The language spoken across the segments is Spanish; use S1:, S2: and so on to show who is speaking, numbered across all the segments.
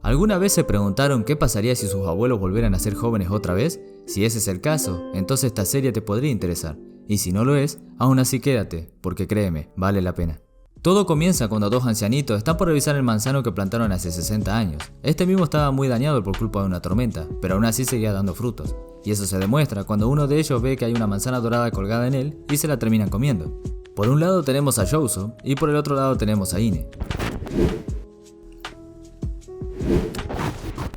S1: ¿Alguna vez se preguntaron qué pasaría si sus abuelos volvieran a ser jóvenes otra vez? Si ese es el caso, entonces esta serie te podría interesar. Y si no lo es, aún así quédate, porque créeme, vale la pena. Todo comienza cuando dos ancianitos están por revisar el manzano que plantaron hace 60 años. Este mismo estaba muy dañado por culpa de una tormenta, pero aún así seguía dando frutos. Y eso se demuestra cuando uno de ellos ve que hay una manzana dorada colgada en él y se la terminan comiendo. Por un lado tenemos a Youzo y por el otro lado tenemos a Ine.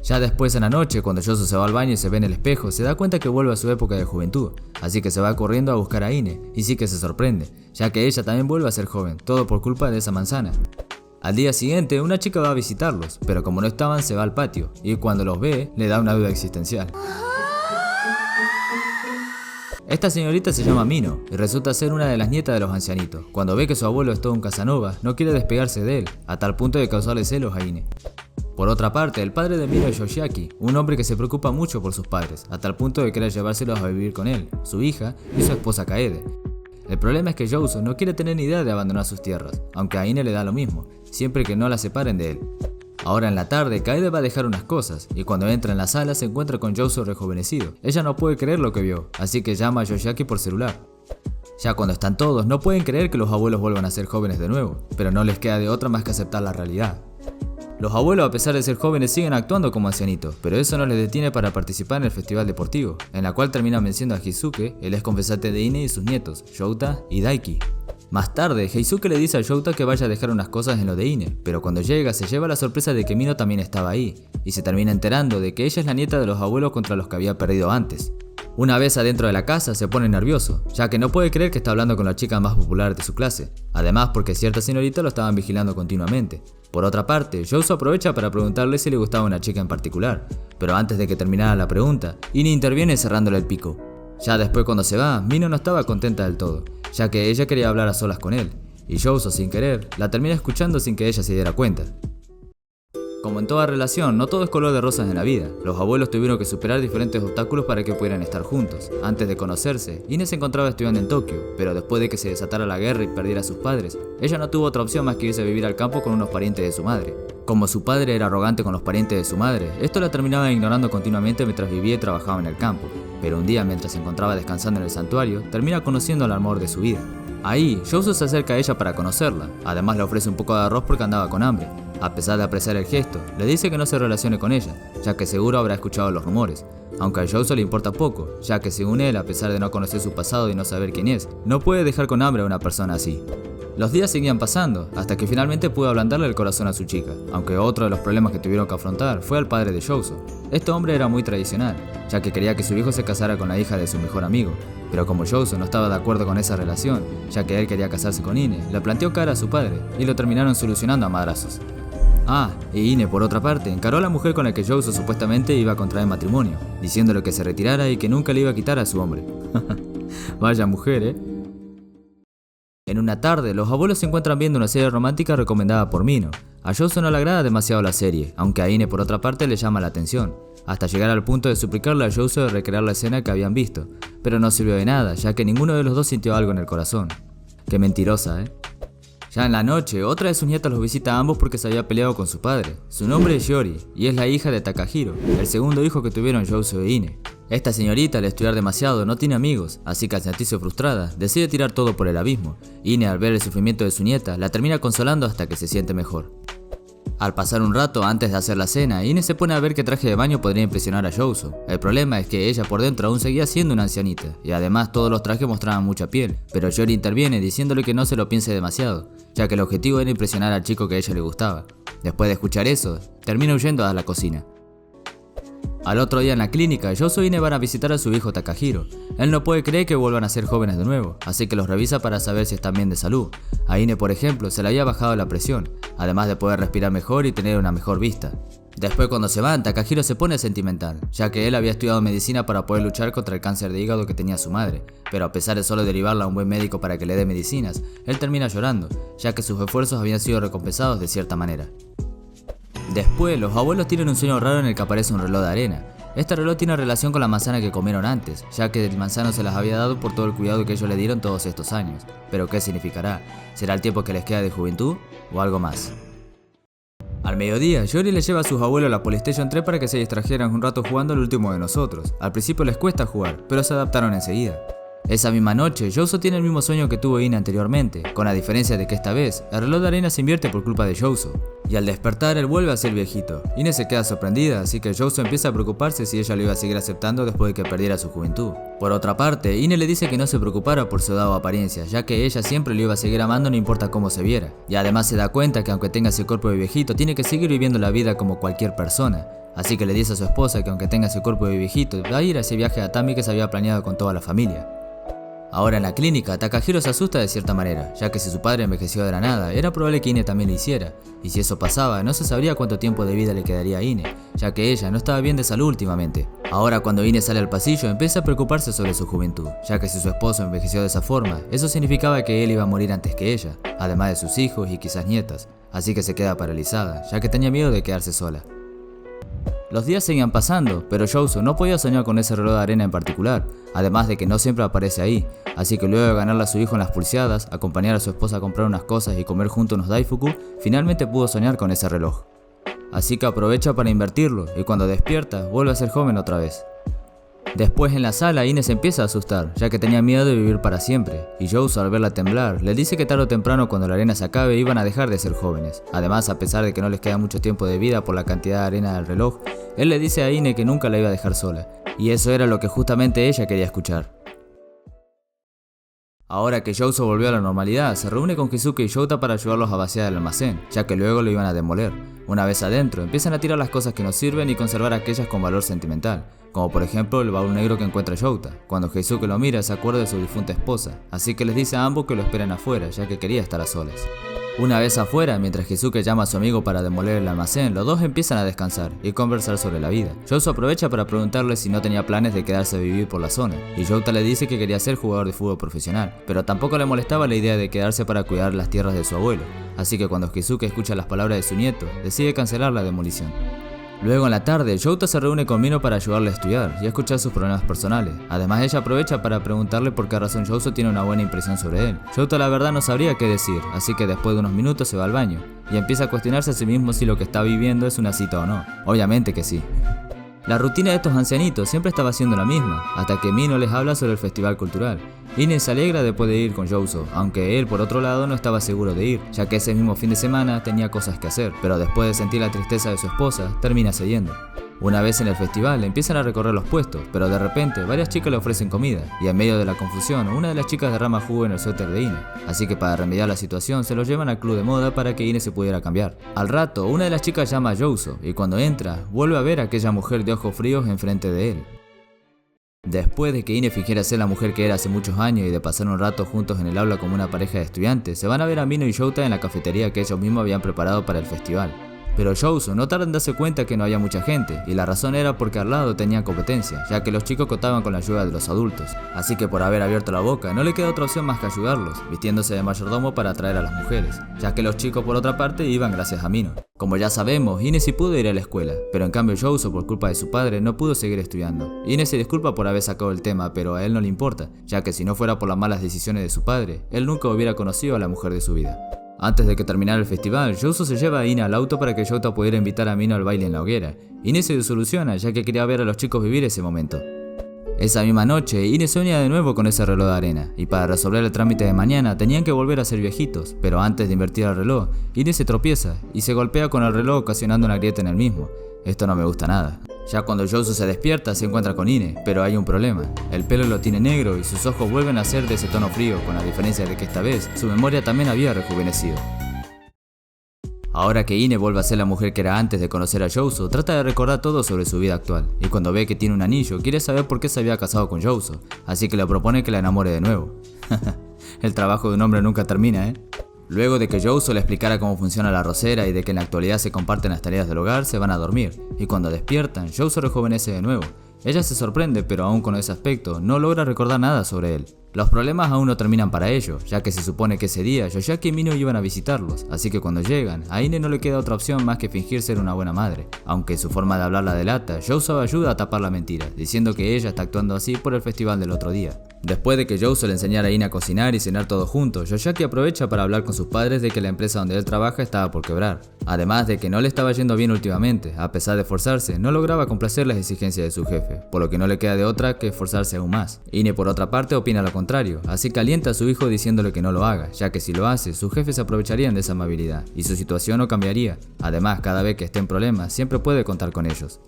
S1: Ya después en la noche, cuando Youzo se va al baño y se ve en el espejo, se da cuenta que vuelve a su época de juventud, así que se va corriendo a buscar a Ine, y sí que se sorprende, ya que ella también vuelve a ser joven, todo por culpa de esa manzana. Al día siguiente, una chica va a visitarlos, pero como no estaban se va al patio, y cuando los ve, le da una duda existencial. Esta señorita se llama Mino, y resulta ser una de las nietas de los ancianitos. Cuando ve que su abuelo es todo un Casanova, no quiere despegarse de él, a tal punto de causarle celos a Ine. Por otra parte, el padre de Mino es Yoshiaki, un hombre que se preocupa mucho por sus padres, a tal punto de querer llevárselos a vivir con él, su hija y su esposa Kaede. El problema es que Youzo no quiere tener ni idea de abandonar sus tierras, aunque a Ine le da lo mismo, siempre que no la separen de él. Ahora en la tarde, Kaede va a dejar unas cosas, y cuando entra en la sala se encuentra con Youzo rejuvenecido. Ella no puede creer lo que vio, así que llama a Yoshiaki por celular. Ya cuando están todos, no pueden creer que los abuelos vuelvan a ser jóvenes de nuevo, pero no les queda de otra más que aceptar la realidad. Los abuelos, a pesar de ser jóvenes, siguen actuando como ancianitos, pero eso no les detiene para participar en el festival deportivo, en la cual terminan venciendo a Heisuke, el ex confesante de Ine y sus nietos, Youta y Daiki. Más tarde, Heisuke le dice a Youta que vaya a dejar unas cosas en lo de Ine, pero cuando llega se lleva la sorpresa de que Mino también estaba ahí, y se termina enterando de que ella es la nieta de los abuelos contra los que había perdido antes. Una vez adentro de la casa se pone nervioso, ya que no puede creer que está hablando con la chica más popular de su clase, además porque cierta señorita lo estaban vigilando continuamente. Por otra parte, Youzo aprovecha para preguntarle si le gustaba una chica en particular, pero antes de que terminara la pregunta, Ine interviene cerrándole el pico. Ya después cuando se va, Mino no estaba contenta del todo, ya que ella quería hablar a solas con él, y Youzo sin querer la termina escuchando sin que ella se diera cuenta. Como en toda relación, no todo es color de rosas en la vida. Los abuelos tuvieron que superar diferentes obstáculos para que pudieran estar juntos. Antes de conocerse, Ine se encontraba estudiando en Tokio, pero después de que se desatara la guerra y perdiera a sus padres, ella no tuvo otra opción más que irse a vivir al campo con unos parientes de su madre. Como su padre era arrogante con los parientes de su madre, esto la terminaba ignorando continuamente mientras vivía y trabajaba en el campo. Pero un día, mientras se encontraba descansando en el santuario, termina conociendo al amor de su vida. Ahí, Youzo se acerca a ella para conocerla, además le ofrece un poco de arroz porque andaba con hambre. A pesar de apreciar el gesto, le dice que no se relacione con ella, ya que seguro habrá escuchado los rumores, aunque a Youzo le importa poco, ya que según él, a pesar de no conocer su pasado y no saber quién es, no puede dejar con hambre a una persona así. Los días seguían pasando, hasta que finalmente pudo ablandarle el corazón a su chica, aunque otro de los problemas que tuvieron que afrontar fue al padre de Youzo. Este hombre era muy tradicional, ya que quería que su hijo se casara con la hija de su mejor amigo, pero como Youzo no estaba de acuerdo con esa relación, ya que él quería casarse con Ine, le planteó cara a su padre, y lo terminaron solucionando a madrazos. Y Ine, por otra parte, encaró a la mujer con la que Youzo supuestamente iba a contraer matrimonio, diciéndole que se retirara y que nunca le iba a quitar a su hombre. Vaya mujer, En una tarde, los abuelos se encuentran viendo una serie romántica recomendada por Mino. A Youzo no le agrada demasiado la serie, aunque a Ine por otra parte le llama la atención, hasta llegar al punto de suplicarle a Youzo de recrear la escena que habían visto, pero no sirvió de nada, ya que ninguno de los dos sintió algo en el corazón. Qué mentirosa, Ya en la noche, otra de sus nietas los visita a ambos porque se había peleado con su padre. Su nombre es Yori, y es la hija de Takahiro, el segundo hijo que tuvieron Youzo e Ine. Esta señorita, al estudiar demasiado, no tiene amigos, así que al sentirse frustrada, decide tirar todo por el abismo. Ine, al ver el sufrimiento de su nieta, la termina consolando hasta que se siente mejor. Al pasar un rato antes de hacer la cena, Ine se pone a ver qué traje de baño podría impresionar a Youzo. El problema es que ella por dentro aún seguía siendo una ancianita, y además todos los trajes mostraban mucha piel, pero Yori interviene diciéndole que no se lo piense demasiado, ya que el objetivo era impresionar al chico que a ella le gustaba. Después de escuchar eso, termina huyendo a la cocina. Al otro día en la clínica, Youzo y Ine van a visitar a su hijo Takahiro. Él no puede creer que vuelvan a ser jóvenes de nuevo, así que los revisa para saber si están bien de salud. A Ine, por ejemplo, se le había bajado la presión, además de poder respirar mejor y tener una mejor vista. Después cuando se van, Takahiro se pone sentimental, ya que él había estudiado medicina para poder luchar contra el cáncer de hígado que tenía su madre, pero a pesar de solo derivarla a un buen médico para que le dé medicinas, él termina llorando, ya que sus esfuerzos habían sido recompensados de cierta manera. Después, los abuelos tienen un sueño raro en el que aparece un reloj de arena. Este reloj tiene relación con la manzana que comieron antes, ya que el manzano se las había dado por todo el cuidado que ellos le dieron todos estos años. Pero ¿qué significará? ¿Será el tiempo que les queda de juventud o algo más? Al mediodía, Yori le lleva a sus abuelos la PlayStation 3 para que se distrajeran un rato jugando El último de nosotros. Al principio les cuesta jugar, pero se adaptaron enseguida. Esa misma noche, Youso tiene el mismo sueño que tuvo Ine anteriormente, con la diferencia de que esta vez, el reloj de arena se invierte por culpa de Youso. Y al despertar, él vuelve a ser viejito. Ine se queda sorprendida, así que Youso empieza a preocuparse si ella lo iba a seguir aceptando después de que perdiera su juventud. Por otra parte, Ine le dice que no se preocupara por su edad o apariencia, ya que ella siempre lo iba a seguir amando no importa cómo se viera. Y además se da cuenta que aunque tenga ese cuerpo de viejito, tiene que seguir viviendo la vida como cualquier persona. Así que le dice a su esposa que aunque tenga ese cuerpo de viejito, va a ir a ese viaje a Atami que se había planeado con toda la familia. Ahora en la clínica, Takahiro se asusta de cierta manera, ya que si su padre envejeció de la nada, era probable que Ine también lo hiciera, y si eso pasaba, no se sabría cuánto tiempo de vida le quedaría a Ine, ya que ella no estaba bien de salud últimamente. Ahora cuando Ine sale al pasillo, empieza a preocuparse sobre su juventud, ya que si su esposo envejeció de esa forma, eso significaba que él iba a morir antes que ella, además de sus hijos y quizás nietas, así que se queda paralizada, ya que tenía miedo de quedarse sola. Los días seguían pasando, pero Youso no podía soñar con ese reloj de arena en particular, además de que no siempre aparece ahí, así que luego de ganarle a su hijo en las pulseadas, acompañar a su esposa a comprar unas cosas y comer juntos unos daifuku, finalmente pudo soñar con ese reloj. Así que aprovecha para invertirlo, y cuando despierta, vuelve a ser joven otra vez. Después en la sala, Ine se empieza a asustar, ya que tenía miedo de vivir para siempre, y Youso al verla temblar, le dice que tarde o temprano cuando la arena se acabe iban a dejar de ser jóvenes. Además, a pesar de que no les queda mucho tiempo de vida por la cantidad de arena del reloj, él le dice a Ine que nunca la iba a dejar sola, y eso era lo que justamente ella quería escuchar. Ahora que Youso volvió a la normalidad, se reúne con Keisuke y Shouta para ayudarlos a vaciar el almacén, ya que luego lo iban a demoler. Una vez adentro, empiezan a tirar las cosas que no sirven y conservar aquellas con valor sentimental, como por ejemplo el baúl negro que encuentra Shouta. Cuando Keisuke lo mira, se acuerda de su difunta esposa, así que les dice a ambos que lo esperen afuera, ya que quería estar a solas. Una vez afuera, mientras Keisuke llama a su amigo para demoler el almacén, los dos empiezan a descansar y conversar sobre la vida. Youso aprovecha para preguntarle si no tenía planes de quedarse a vivir por la zona, y Shouta le dice que quería ser jugador de fútbol profesional, pero tampoco le molestaba la idea de quedarse para cuidar las tierras de su abuelo, así que cuando Keisuke escucha las palabras de su nieto, decide cancelar la demolición. Luego en la tarde, Shouta se reúne con Mino para ayudarle a estudiar y a escuchar sus problemas personales. Además ella aprovecha para preguntarle por qué razón Youso tiene una buena impresión sobre él. Shouta la verdad no sabría qué decir, así que después de unos minutos se va al baño y empieza a cuestionarse a sí mismo si lo que está viviendo es una cita o no. Obviamente que sí. La rutina de estos ancianitos siempre estaba siendo la misma, hasta que Mino les habla sobre el festival cultural. Ine se alegra después de ir con Youso, aunque él por otro lado no estaba seguro de ir, ya que ese mismo fin de semana tenía cosas que hacer, pero después de sentir la tristeza de su esposa, termina cediendo. Una vez en el festival empiezan a recorrer los puestos, pero de repente varias chicas le ofrecen comida, y en medio de la confusión una de las chicas derrama jugo en el suéter de Ine, así que para remediar la situación se lo llevan al club de moda para que Ine se pudiera cambiar. Al rato, una de las chicas llama a Youso, y cuando entra, vuelve a ver a aquella mujer de ojos fríos enfrente de él. Después de que Ine fingiera ser la mujer que era hace muchos años y de pasar un rato juntos en el aula como una pareja de estudiantes, se van a ver a Mino y Shouta en la cafetería que ellos mismos habían preparado para el festival. Pero Youso no tarda en darse cuenta que no había mucha gente, y la razón era porque al lado tenían competencia, ya que los chicos contaban con la ayuda de los adultos. Así que por haber abierto la boca, no le queda otra opción más que ayudarlos, vistiéndose de mayordomo para atraer a las mujeres, ya que los chicos por otra parte iban gracias a Mino. Como ya sabemos, Ine sí pudo ir a la escuela, pero en cambio Youso por culpa de su padre no pudo seguir estudiando. Ine se disculpa por haber sacado el tema, pero a él no le importa, ya que si no fuera por las malas decisiones de su padre, él nunca hubiera conocido a la mujer de su vida. Antes de que terminara el festival, Youso se lleva a Ine al auto para que Shouta pudiera invitar a Mino al baile en la hoguera. Ine se disoluciona ya que quería ver a los chicos vivir ese momento. Esa misma noche, Ine sueña de nuevo con ese reloj de arena, y para resolver el trámite de mañana tenían que volver a ser viejitos, pero antes de invertir el reloj, Ine se tropieza y se golpea con el reloj ocasionando una grieta en el mismo. Esto no me gusta nada. Ya cuando Youso se despierta se encuentra con Ine, pero hay un problema. El pelo lo tiene negro y sus ojos vuelven a ser de ese tono frío, con la diferencia de que esta vez su memoria también había rejuvenecido. Ahora que Ine vuelve a ser la mujer que era antes de conocer a Youso, trata de recordar todo sobre su vida actual, y cuando ve que tiene un anillo, quiere saber por qué se había casado con Youso, así que le propone que la enamore de nuevo. El trabajo de un hombre nunca termina, ¿eh? Luego de que Youso le explicara cómo funciona la arrocera y de que en la actualidad se comparten las tareas del hogar, se van a dormir, y cuando despiertan, Youso rejuvenece de nuevo. Ella se sorprende, pero aún con ese aspecto, no logra recordar nada sobre él. Los problemas aún no terminan para ellos, ya que se supone que ese día Yoshiaki y Mino iban a visitarlos, así que cuando llegan, a Ine no le queda otra opción más que fingir ser una buena madre. Aunque su forma de hablar la delata, Youzo ayuda a tapar la mentira, diciendo que ella está actuando así por el festival del otro día. Después de que Youzo le enseñara a Ine a cocinar y cenar todos juntos, Yoshiaki aprovecha para hablar con sus padres de que la empresa donde él trabaja estaba por quebrar. Además de que no le estaba yendo bien últimamente, a pesar de esforzarse, no lograba complacer las exigencias de su jefe, por lo que no le queda de otra que esforzarse aún más. Ine por otra parte opina lo contrario, así que alienta a su hijo diciéndole que no lo haga, ya que si lo hace, sus jefes se aprovecharían de esa amabilidad, y su situación no cambiaría. Además, cada vez que esté en problemas, siempre puede contar con ellos.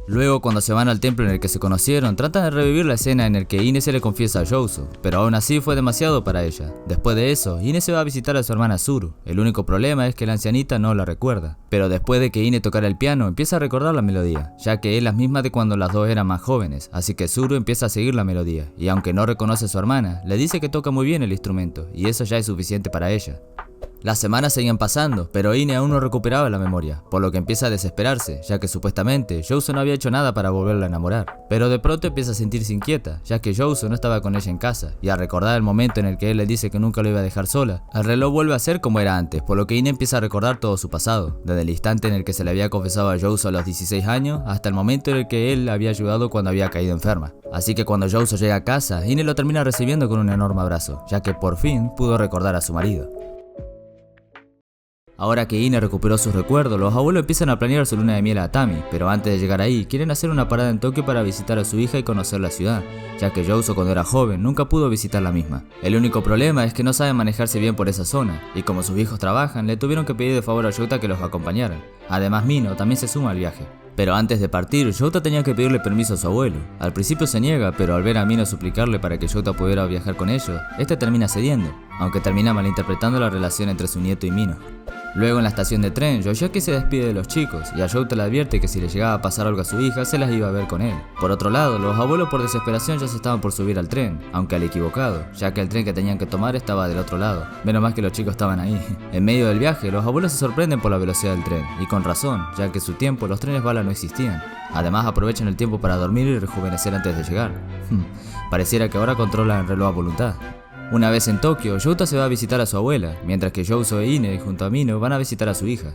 S1: Luego, cuando se van al templo en el que se conocieron, tratan de revivir la escena en el que Ine se le confiesa a Youzo, pero aún así fue demasiado para ella. Después de eso, Ine se va a visitar a su hermana Tsuru. El único problema es que la ancianita no la recuerda. Pero después de que Ine tocara el piano, empieza a recordar la melodía, ya que es la misma de cuando las dos eran más jóvenes, así que Tsuru empieza a seguir la melodía, y aunque no reconoce a su hermana, le dice que toca muy bien el instrumento, y eso ya es suficiente para ella. Las semanas seguían pasando, pero Ine aún no recuperaba la memoria, por lo que empieza a desesperarse, ya que supuestamente Youzo no había hecho nada para volverla a enamorar. Pero de pronto empieza a sentirse inquieta, ya que Youzo no estaba con ella en casa, y al recordar el momento en el que él le dice que nunca lo iba a dejar sola, el reloj vuelve a ser como era antes, por lo que Ine empieza a recordar todo su pasado, desde el instante en el que se le había confesado a Youzo a los 16 años, hasta el momento en el que él la había ayudado cuando había caído enferma. Así que cuando Youzo llega a casa, Ine lo termina recibiendo con un enorme abrazo, ya que por fin pudo recordar a su marido. Ahora que Ine recuperó sus recuerdos, los abuelos empiezan a planear su luna de miel a Atami, pero antes de llegar ahí, quieren hacer una parada en Tokio para visitar a su hija y conocer la ciudad, ya que Youzo cuando era joven nunca pudo visitar la misma. El único problema es que no saben manejarse bien por esa zona, y como sus hijos trabajan, le tuvieron que pedir de favor a Yuta que los acompañaran. Además Mino también se suma al viaje. Pero antes de partir, Yuta tenía que pedirle permiso a su abuelo. Al principio se niega, pero al ver a Mino suplicarle para que Yuta pudiera viajar con ellos, este termina cediendo, aunque termina malinterpretando la relación entre su nieto y Mino. Luego en la estación de tren, Yoshiaki se despide de los chicos y a Youta le advierte que si le llegaba a pasar algo a su hija, se las iba a ver con él. Por otro lado, los abuelos por desesperación ya se estaban por subir al tren, aunque al equivocado, ya que el tren que tenían que tomar estaba del otro lado. Menos mal que los chicos estaban ahí. En medio del viaje, los abuelos se sorprenden por la velocidad del tren, y con razón, ya que en su tiempo los trenes bala no existían. Además aprovechan el tiempo para dormir y rejuvenecer antes de llegar. Pareciera que ahora controlan el reloj a voluntad. Una vez en Tokio, Yuta se va a visitar a su abuela, mientras que Youzo e Ine junto a Mino van a visitar a su hija.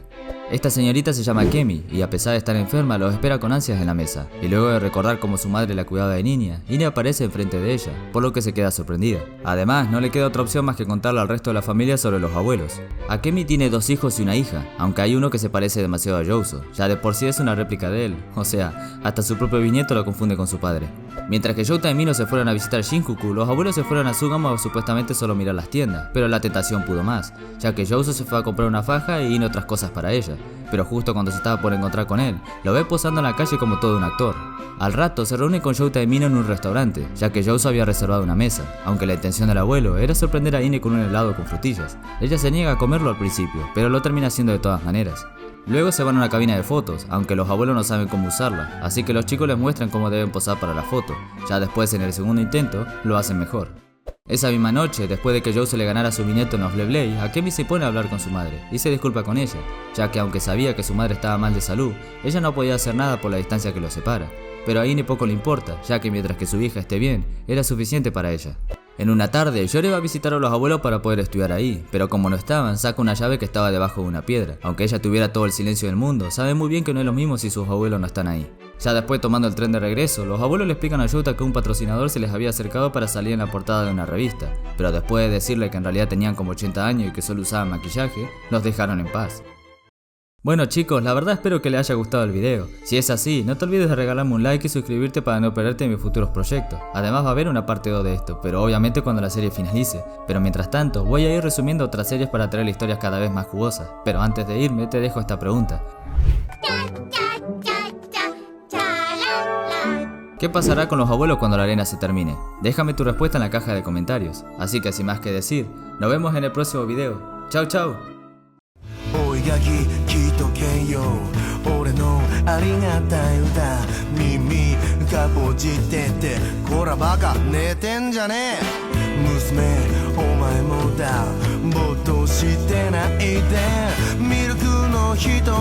S1: Esta señorita se llama Kemi y a pesar de estar enferma los espera con ansias en la mesa, y luego de recordar cómo su madre la cuidaba de niña, Ine aparece enfrente de ella, por lo que se queda sorprendida. Además, no le queda otra opción más que contarle al resto de la familia sobre los abuelos. Akemi tiene 2 hijos y una hija, aunque hay uno que se parece demasiado a Youzo, ya de por sí es una réplica de él, o sea, hasta su propio bisnieto lo confunde con su padre. Mientras que Yuta y Mino se fueron a visitar Shinjuku, los abuelos se fueron a Sugamo a supuestamente solo mirar las tiendas, pero la tentación pudo más, ya que Youzo se fue a comprar una faja y Ine otras cosas para ella, pero justo cuando se estaba por encontrar con él, lo ve posando en la calle como todo un actor. Al rato se reúne con Yuta y Mino en un restaurante, ya que Youzo había reservado una mesa, aunque la intención del abuelo era sorprender a Ine con un helado con frutillas. Ella se niega a comerlo al principio, pero lo termina haciendo de todas maneras. Luego se van a una cabina de fotos, aunque los abuelos no saben cómo usarla, así que los chicos les muestran cómo deben posar para la foto. Ya después, en el segundo intento, lo hacen mejor. Esa misma noche, después de que Youzo le ganara a su bisnieto en los Blade, Akemi se pone a hablar con su madre y se disculpa con ella, ya que aunque sabía que su madre estaba mal de salud, ella no podía hacer nada por la distancia que los separa. Pero a Ine poco le importa, ya que mientras que su hija esté bien, era suficiente para ella. En una tarde, Yore va a visitar a los abuelos para poder estudiar ahí, pero como no estaban, saca una llave que estaba debajo de una piedra. Aunque ella tuviera todo el silencio del mundo, sabe muy bien que no es lo mismo si sus abuelos no están ahí. Ya después, tomando el tren de regreso, los abuelos le explican a Yuta que un patrocinador se les había acercado para salir en la portada de una revista, pero después de decirle que en realidad tenían como 80 años y que solo usaban maquillaje, los dejaron en paz. Bueno chicos, la verdad espero que les haya gustado el video. Si es así, no te olvides de regalarme un like y suscribirte para no perderte mis futuros proyectos. Además va a haber una parte 2 de esto, pero obviamente cuando la serie finalice. Pero mientras tanto, voy a ir resumiendo otras series para traer historias cada vez más jugosas. Pero antes de irme, te dejo esta pregunta. ¿Qué pasará con los abuelos cuando la arena se termine? Déjame tu respuesta en la caja de comentarios. Así que sin más que decir, nos vemos en el próximo video. Chau chau.
S2: 俺のありがたい歌耳がぼじっててこらバカ寝てんじゃねえ娘お前もだぼーっとしてないでミルクの人